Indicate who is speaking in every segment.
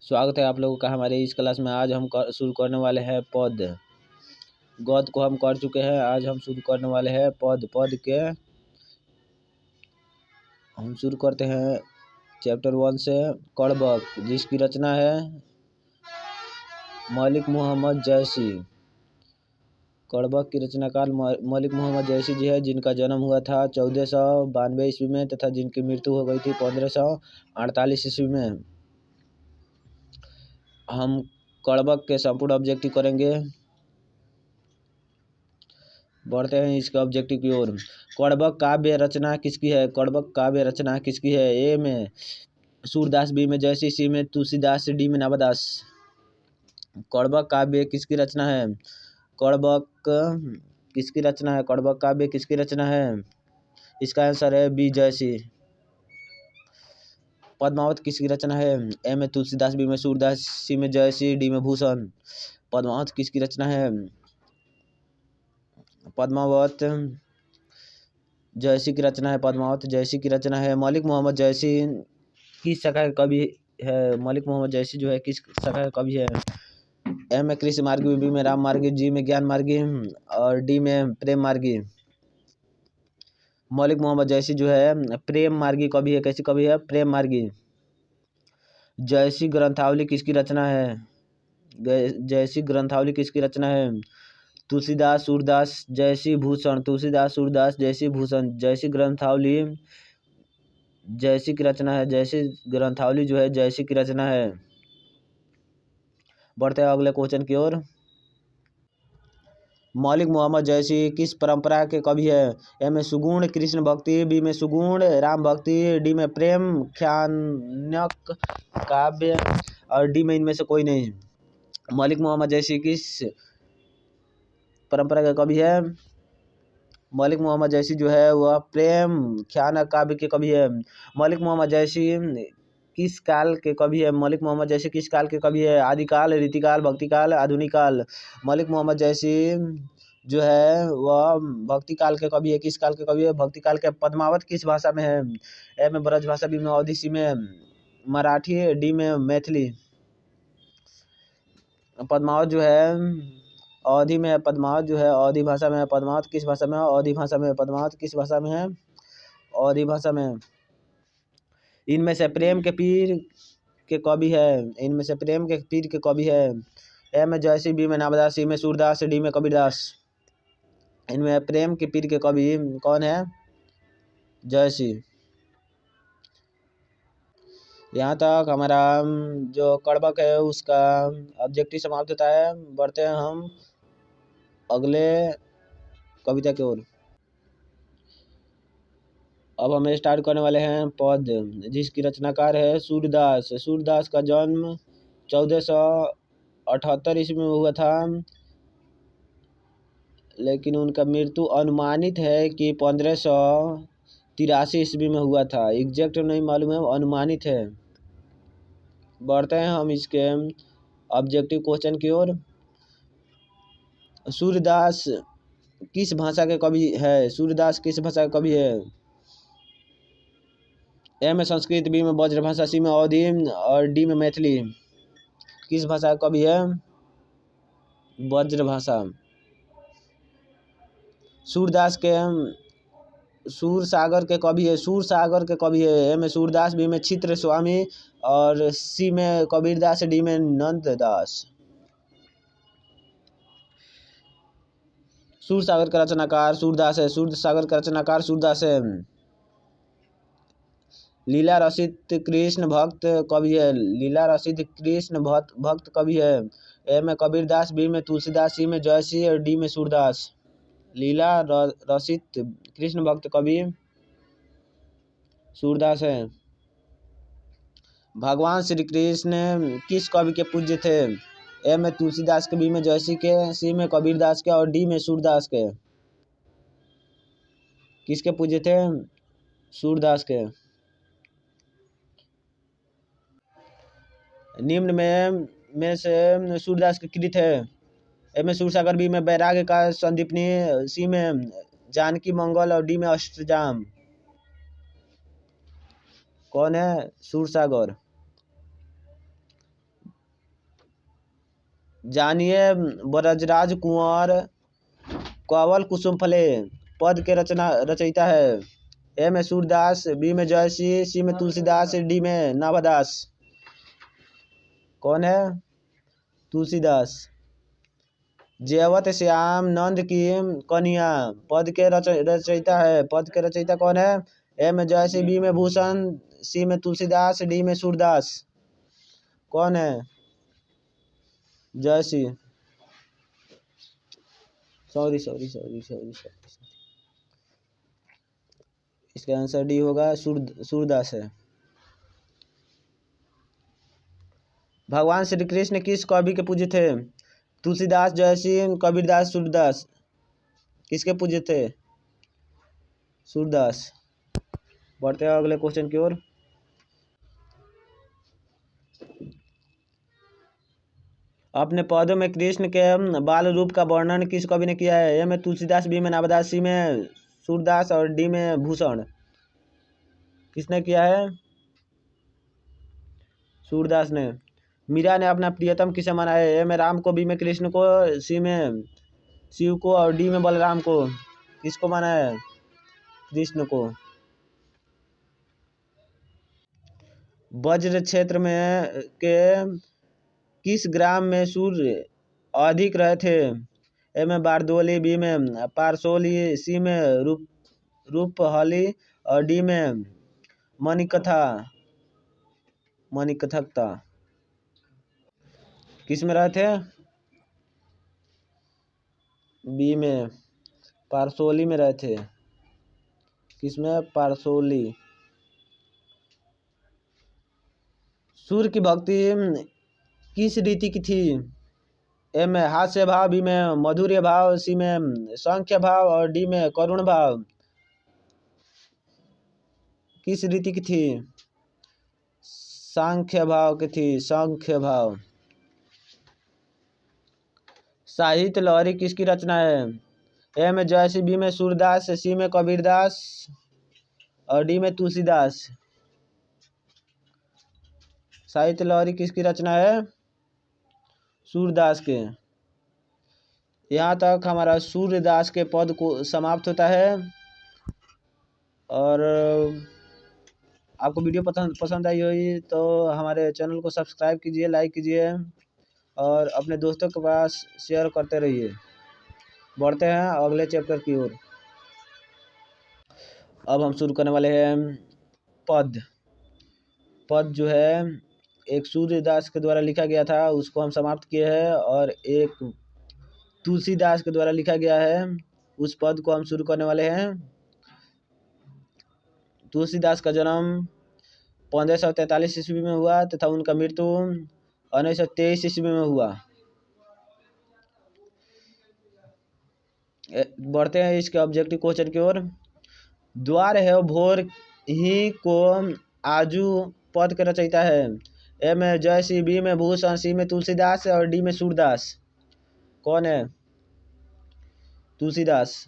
Speaker 1: स्वागत है आप लोगों का हमारे इस क्लास में। आज हम शुरू करने वाले हैं पद। गद को हम कर चुके हैं, आज हम शुरू करने वाले हैं पद। पद के हम शुरू करते हैं चैप्टर 1 से। कड़बक, जिसकी रचना है मलिक मोहम्मद जैसी। कड़बक की रचनाकार मलिक मोहम्मद जैसी जी है, जिनका जन्म हुआ था 1492 ईस्वी में तथा जिनकी मृत्यु हो गई थी 1548 ईस्वी में। हम कड़बक के संपूर्ण ऑब्जेक्टिव करेंगे। बढ़ते हैं इसके ऑब्जेक्टिव की ओर। कड़बक काव्य रचना किसकी है? कड़बक काव्य रचना किसकी है? ए में सूरदास, बी में जयसी, सी में तुलसीदास, डी में नाभादास। कड़बक काव्य किसकी रचना है? कड़बक किसकी रचना है? कड़बक काव्य किसकी रचना है? इसका आंसर है बी, जयसी। पद्मावत किसकी रचना है? ए में तुलसीदास, बी में सूरदास, सी में जयसी, डी में भूषण। पद्मावत किसकी रचना है? पद्मावत जयसी की रचना है। पद्मावत जयसी की रचना है। मलिक मोहम्मद जयसी किस शाखा के कवि है? मलिक मोहम्मद जयसी जो है किस शाखा के कवि है? ए में कृष्ण मार्गी, बी में राम मार्गी, जी में ज्ञान मार्गी और डी में प्रेम मार्गी। मलिक मोहम्मद जयसी जो है प्रेम मार्गी कवि है। कैसी कवि है? प्रेम मार्गी। जयसी ग्रंथावली किसकी रचना है? जयसी ग्रंथावली किसकी रचना है? तुलसीदास, सूरदास, जयसी, भूषण। तुलसीदास, सूरदास, जयसी, भूषण। जयसी ग्रंथावली जयसी की रचना है। जयसी ग्रंथावली जो है जयसी की रचना है। बढ़ते हैं अगले क्वेश्चन की ओर। मलिक मोहम्मद जयसी किस परंपरा के कवि है? ए में सुगुण कृष्ण भक्ति, बी में सुगुण राम भक्ति, डी में प्रेम ख्यानक काव्य और डी में इनमें से कोई नहीं। मलिक मोहम्मद जयसी किस परंपरा के कवि है? मलिक मोहम्मद जयसी जो है वह प्रेम ख्यानक काव्य के कवि है। मलिक मोहम्मद जयसी किस काल के कवि है? मलिक मोहम्मद जयसी किस काल के कवि है? आदिकाल, रीतिकाल, भक्तिकाल, आधुनिक काल। मलिक मोहम्मद जयसी जो है वह भक्ति काल के कवि है। किस काल के कवि है? भक्ति काल के। पद्मावत किस भाषा में है? ए में ब्रज भाषा, बी में अवधी, सी में मराठी, डी में मैथिली। पद्मावत जो है अवधी में है। पद्मावत जो है अवधी भाषा में है। पद्मावत किस भाषा में है? अवधी भाषा में। पद्मावत किस भाषा में है? अवधी भाषा में। इनमें से प्रेम के पीर के कवि है। इनमें से प्रेम के पीर के कवि है। ए में जयसी, बी में नाभादास, सी में सूरदास, डी में कबीरदास। इनमें प्रेम के पीर के कवि कौन है? जयसी। यहाँ तक हमारा जो कड़बक है उसका ऑब्जेक्टिव समाप्त होता है। बढ़ते हैं हम अगले कविता की ओर। अब हम स्टार्ट करने वाले हैं पद, जिसकी रचनाकार है सूरदास। सूरदास का जन्म 1478 ईस्वी में हुआ था, लेकिन उनका मृत्यु अनुमानित है कि 1583 ईस्वी में हुआ था। एग्जैक्ट नहीं मालूम है, अनुमानित है। बढ़ते हैं हम इसके ऑब्जेक्टिव क्वेश्चन की ओर। सूरदास किस भाषा के कवि है? सूरदास किस भाषा के कवि है? ए में संस्कृत, बी में ब्रजभाषा, सी में अवधी और डी में मैथिली। किस भाषा का कवि है? ब्रजभाषा। सूरदास के सूर सागर के कवि है। सूर सागर के कवि है। ए में सूरदास, बी में चित्र स्वामी और सी में कबीरदास, डी में नंददास। सूर सागर का रचनाकार सूरदास है। सूर सागर का रचनाकार सूरदास है। लीला रसित कृष्ण भक्त कवि है। लीला रसित कृष्ण भक्त कवि है। ए में कबीरदास, बी में तुलसीदास, सी में जयसी और डी में सूरदास। लीला रसित कृष्ण भक्त कवि सूरदास है। भगवान श्री कृष्ण किस कवि के पूज्य थे? ए में तुलसीदास के, बी में जयसी के, सी में कबीरदास के और डी में सूरदास के। किसके पूज्य थे? सूरदास के। निम्न में से सूरदास के कृत है। ए में सूरसागर, बी में वैराग्य का संदीपनी, सी में जानकी मंगल और डी में अष्टजाम। कौन है? सूरसागर। जानिए ब्रजराज कुंवर कवल कुसुम फले पद के रचयिता है। ए में सूरदास, बी में जयसी, सी में तुलसीदास, डी में नाभादास। कौन है? तुलसीदास। जयवत श्याम नंद की कन्या पद के रचयिता है। पद के रचयिता कौन है? ए में जयसी, बी में भूषण, सी में तुलसीदास, डी में सूरदास। कौन है? JC. Sorry sorry sorry sorry sorry, इसका आंसर डी होगा, सूरदास है। भगवान श्री कृष्ण किस कवि के पूज्य थे? तुलसीदास, जयसी, कबीरदास, सूरदास। किसके पूज्य थे? सूरदास। बढ़ते हैं अगले क्वेश्चन की ओर। अपने पौधों में कृष्ण के बाल रूप का वर्णन किस कवि ने किया है? ए में तुलसीदास, बी में नाभादास, सी में सूरदास और डी में भूषण। किसने किया है? सूरदास ने। मीरा ने अपना प्रियतम किसे माना है? ए में राम को, बी में कृष्ण को, सी में शिव को और डी में बलराम को। किसको माना है? कृष्ण को। वज्र क्षेत्र में के किस ग्राम में सूर्य अधिक रहे थे? ए में बारदोली, बी में पारसोली, सी में रूपहली और डी में मणिकथकता। किस में रहे थे? बी में पारसोली में रहे थे। किस में? पारसोली। सूर्य की भक्ति किस रीति की थी? ए में हास्य भाव, बी में माधुर्य भाव, सी में सांख्य भाव और डी में करुण भाव। किस रीति की थी? सांख्य भाव की थी, सांख्य भाव। साहित्य लहरी किसकी रचना है? ए में जयसी, बी में सूरदास, सी में कबीरदास और डी में तुलसीदास। साहित्य लहरी किसकी रचना है? सूरदास के। यहाँ तक हमारा सूर्यदास के पद को समाप्त होता है। और आपको वीडियो पसंद आई होगी तो हमारे चैनल को सब्सक्राइब कीजिए, लाइक कीजिए और अपने दोस्तों के पास शेयर करते रहिए। बढ़ते हैं अगले चैप्टर की ओर। अब हम शुरू करने वाले हैं पद। पद जो है एक सूर्यदास के द्वारा लिखा गया था, उसको हम समाप्त किए हैं, और एक तुलसीदास के द्वारा लिखा गया है, उस पद को हम शुरू करने वाले हैं। तुलसीदास का जन्म 1543 ईस्वी में हुआ तथा उनका मृत्यु 1923 ईस्वी में हुआ। बढ़ते हैं इसके ऑब्जेक्टिव क्वेश्चन की ओर। द्वार है भोर ही को आजू पद के रचयिता है। ए में जयसी, बी में भूषण, सी में तुलसीदास और डी में सूरदास। कौन है? तुलसीदास।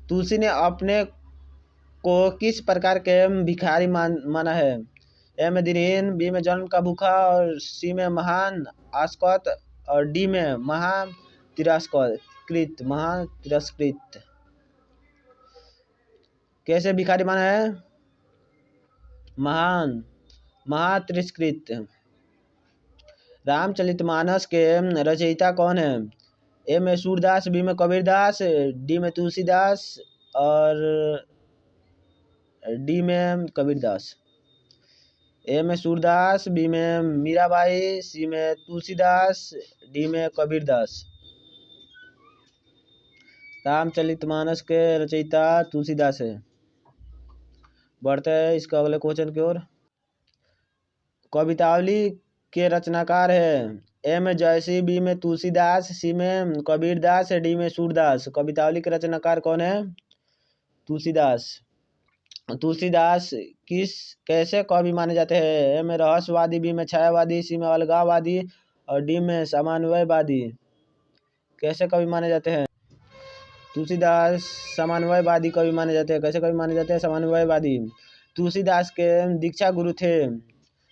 Speaker 1: तुलसी ने अपने को किस प्रकार के भिखारी माना है? ए में दीनहीन, बी में जन्म का भूखा और सी में महान आस्कत और डी में महातिरस्कृत। कैसे भिखारी माना है? महातिरस्कृत। रामचरितमानस के रचयिता कौन है? ए में सूरदास, बी में कबीरदास, डी में तुलसीदास और डी में कबीरदास। ए में सूरदास, बी में मीराबाई, सी में तुलसीदास, डी में कबीरदास। रामचरितमानस के रचयिता तुलसीदास है। बढ़ते हैं इसका अगले क्वेश्चन की ओर। कवितावली के रचनाकार है। ए में जयसी, बी में तुलसीदास, सी में कबीरदास, डी में सूरदास। कवितावली के रचनाकार कौन है? तुलसीदास। तुलसीदास कैसे कवि माने जाते हैं? ए में रहस्यवादी, बी में छायावादी, सी में अलगाववादी और डी में समन्वयवादी। कैसे कवि माने जाते हैं? तुलसीदास समन्वयवादी कवि माने जाते हैं। कैसे कवि माने जाते हैं? समन्वयवादी। तुलसीदास के दीक्षा गुरु थे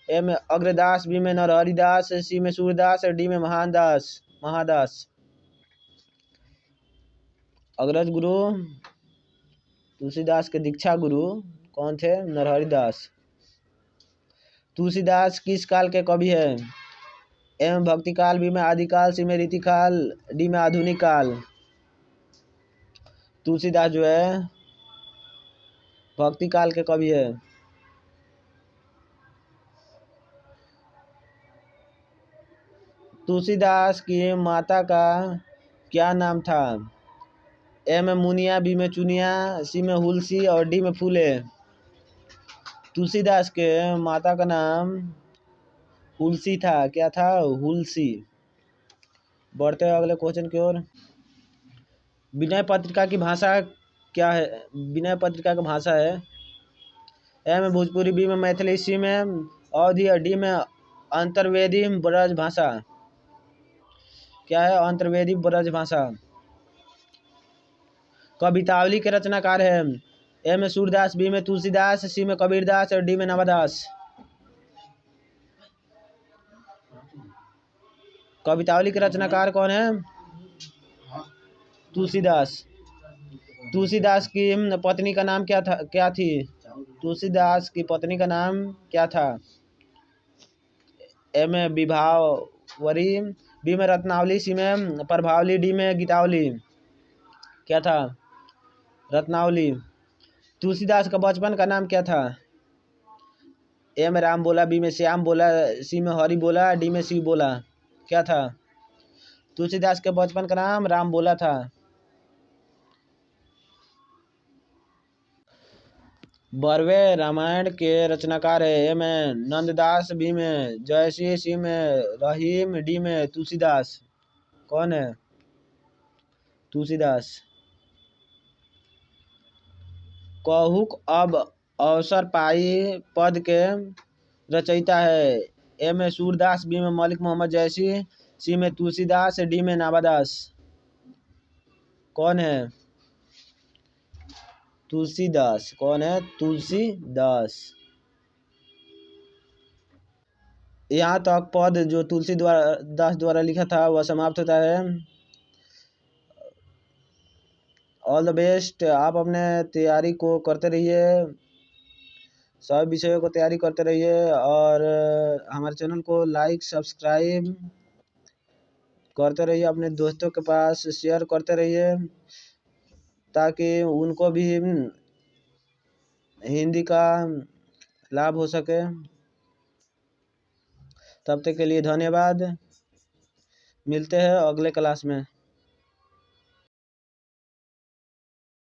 Speaker 1: ए में अग्रदास, बी में नरहरिदास, सी में सूरदास और डी में महादास। अग्रज गुरु तुलसीदास के दीक्षा गुरु कौन थे? नरहरिदास। तुलसीदास किस काल के कवि है? ए में भक्ति काल, बी में आदिकाल, सी में रीतिकाल, डी में आधुनिक काल। तुलसीदास जो है भक्ति काल के कवि है। तुलसीदास की माता का क्या नाम था? ए में मुनिया, बी में चुनिया, सी में हुलसी और डी में फूले। तुलसीदास के माता का नाम हुलसी था। क्या था? हुलसी। बढ़ते हैं अगले क्वेश्चन की ओर। विनय पत्रिका की भाषा क्या है? विनय पत्रिका की भाषा है ए में भोजपुरी, बी में मैथिली, सी में अवधी और डी में अंतर्वेदी ब्रज भाषा। क्या है? अंतर्वेदी ब्रज भाषा। कवितावली के रचनाकार है ए में सूरदास, बी में तुलसीदास, सी में कबीरदास और डी में नवादास। कवितावली के रचनाकार कौन है? तुलसीदास। तुलसीदास की पत्नी का नाम क्या थी? तुलसीदास की पत्नी का नाम क्या था? ए में विभावरी, बी में रत्नावली, सी में प्रभावली, डी में गीतावली। क्या था? रत्नावली। तुलसीदास का बचपन का नाम क्या था? ए में राम बोला, बी में श्याम बोला, सी में हरि बोला, डी में शिव बोला। क्या था? तुलसीदास के बचपन का नाम राम बोला था। बरवे रामायण के रचनाकार है ए में नंददास, बी में जयसी, सी में रहीम, डी में तुलसीदास। कौन है? तुलसीदास। कहुक अब अवसर पाई पद के रचयिता है ए में सूरदास, बी में मलिक मोहम्मद जैसी, सी में तुलसीदास, डी में नाबादास। कौन है? तुलसीदास। कौन है? तुलसीदास। यहाँ तक पद जो तुलसीदास द्वारा लिखा था वह समाप्त होता है। All the best. आप अपने तैयारी को करते रहिए, सब विषयों को तैयारी करते रहिए और हमारे चैनल को लाइक सब्सक्राइब करते रहिए, अपने दोस्तों के पास शेयर करते रहिए ताकि उनको भी हिंदी का लाभ हो सके। तब तक के लिए धन्यवाद। मिलते हैं अगले क्लास में।